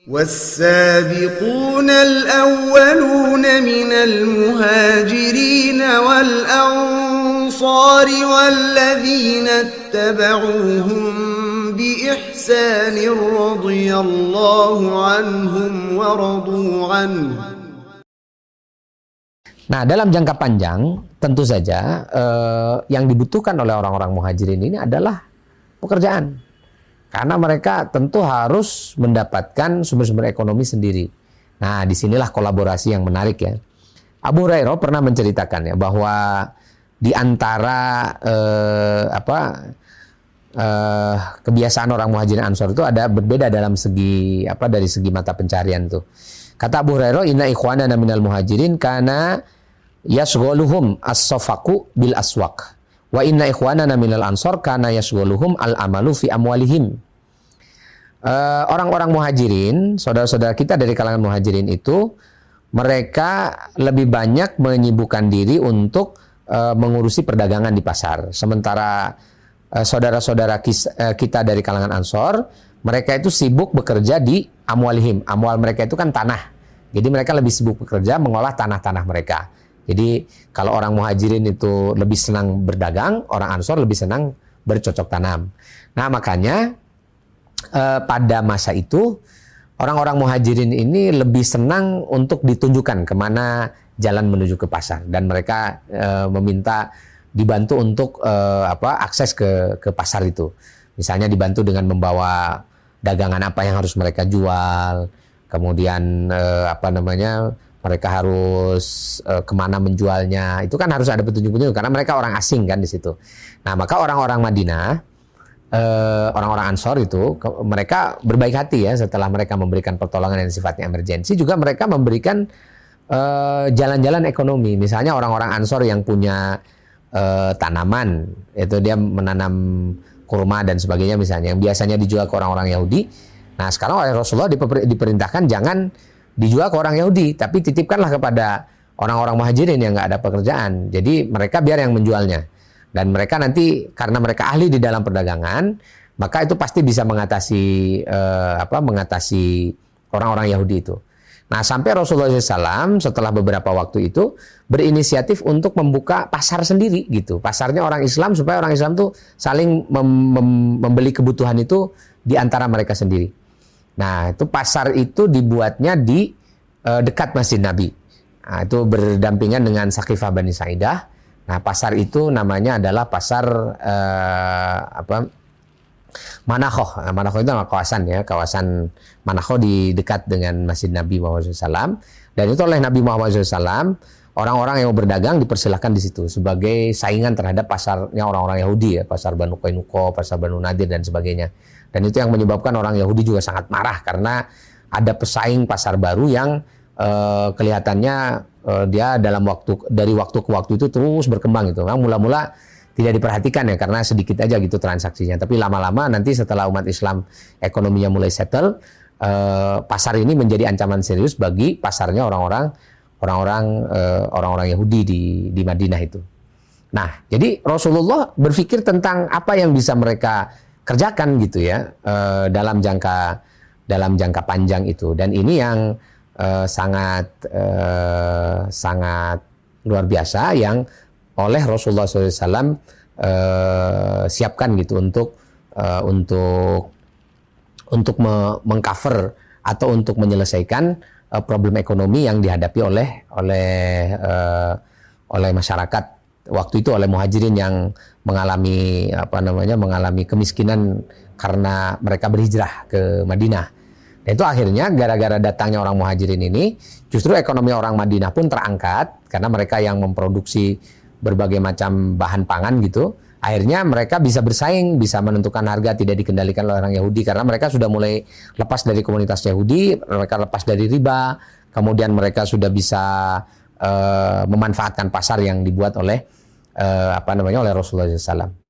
والسابقون الأولون من المهاجرين والأنصار والذين اتبعوهم بإحسان رضي الله عنهم ورضوا عنه. Nah, dalam jangka panjang tentu saja yang dibutuhkan oleh orang-orang muhajirin ini adalah pekerjaan. Karena mereka tentu harus mendapatkan sumber-sumber ekonomi sendiri. Nah, disinilah kolaborasi yang menarik ya. Abu Hurairah pernah menceritakan ya bahwa di antara kebiasaan orang muhajirin ansor itu ada berbeda dalam segi dari segi mata pencarian tuh. Kata Abu Hurairah, inna ikhwanana minal muhajirin kana yashghaluhum as-safaqu bil aswaq. Wa inna ikhwanana minal ansor kana yashghaluhum al-amalu fi amwalihim. Orang-orang muhajirin, saudara-saudara kita dari kalangan muhajirin itu, mereka lebih banyak menyibukkan diri untuk mengurusi perdagangan di pasar. Sementara saudara-saudara kita dari kalangan ansor, mereka itu sibuk bekerja di amwalihim. Amwal mereka itu kan tanah. Jadi mereka lebih sibuk bekerja mengolah tanah-tanah mereka. Jadi kalau orang muhajirin itu lebih senang berdagang, orang ansor lebih senang bercocok tanam. Nah, makanya pada masa itu orang-orang muhajirin ini lebih senang untuk ditunjukkan kemana jalan menuju ke pasar, dan mereka meminta dibantu untuk akses ke pasar itu. Misalnya dibantu dengan membawa dagangan apa yang harus mereka jual, kemudian mereka harus kemana menjualnya. Itu kan harus ada petunjuk-petunjuk karena mereka orang asing kan di situ. Nah, maka orang-orang Madinah, orang-orang Ansor itu, mereka berbaik hati ya setelah mereka memberikan pertolongan yang sifatnya emergensi. Juga mereka memberikan jalan-jalan ekonomi. Misalnya orang-orang Ansor yang punya tanaman, itu dia menanam kurma dan sebagainya misalnya, yang biasanya dijual ke orang-orang Yahudi. Nah, sekarang oleh Rasulullah diperintahkan jangan dijual ke orang Yahudi, tapi titipkanlah kepada orang-orang muhajirin yang nggak ada pekerjaan. Jadi mereka biar yang menjualnya. Dan mereka nanti karena mereka ahli di dalam perdagangan, maka itu pasti bisa mengatasi orang-orang Yahudi itu. Nah, sampai Rasulullah SAW setelah beberapa waktu itu berinisiatif untuk membuka pasar sendiri gitu. Pasarnya orang Islam, supaya orang Islam tuh saling membeli kebutuhan itu di antara mereka sendiri. Nah, itu pasar itu dibuatnya di dekat Masjid Nabi. Nah, itu berdampingan dengan Saqifah Bani Sa'idah. Nah, pasar itu namanya adalah pasar Manakhoh. Manakhoh itu nama kawasan ya, kawasan Manakhoh di dekat dengan Masjid Nabi Muhammad SAW. Dan itu oleh Nabi Muhammad SAW, orang-orang yang mau berdagang dipersilahkan di situ sebagai saingan terhadap pasarnya orang-orang Yahudi ya, pasar Banu Qainuqa, pasar Banu Nadir dan sebagainya. Dan itu yang menyebabkan orang Yahudi juga sangat marah karena ada pesaing pasar baru yang kelihatannya dia dari waktu ke waktu itu terus berkembang gitu. Memang mula-mula tidak diperhatikan ya karena sedikit aja gitu transaksinya. Tapi lama-lama nanti setelah umat Islam ekonominya mulai settle, pasar ini menjadi ancaman serius bagi pasarnya orang-orang Yahudi di Madinah itu. Nah, jadi Rasulullah berpikir tentang apa yang bisa mereka kerjakan gitu ya dalam jangka panjang itu. Dan ini yang sangat luar biasa yang oleh Rasulullah SAW siapkan gitu untuk mengcover atau untuk menyelesaikan problem ekonomi yang dihadapi oleh masyarakat waktu itu, oleh muhajirin yang mengalami kemiskinan karena mereka berhijrah ke Madinah. Dan itu akhirnya gara-gara datangnya orang muhajirin ini, justru ekonomi orang Madinah pun terangkat karena mereka yang memproduksi berbagai macam bahan pangan gitu. Akhirnya mereka bisa bersaing, bisa menentukan harga, tidak dikendalikan oleh orang Yahudi karena mereka sudah mulai lepas dari komunitas Yahudi, mereka lepas dari riba, kemudian mereka sudah bisa memanfaatkan pasar yang dibuat oleh oleh Rasulullah SAW.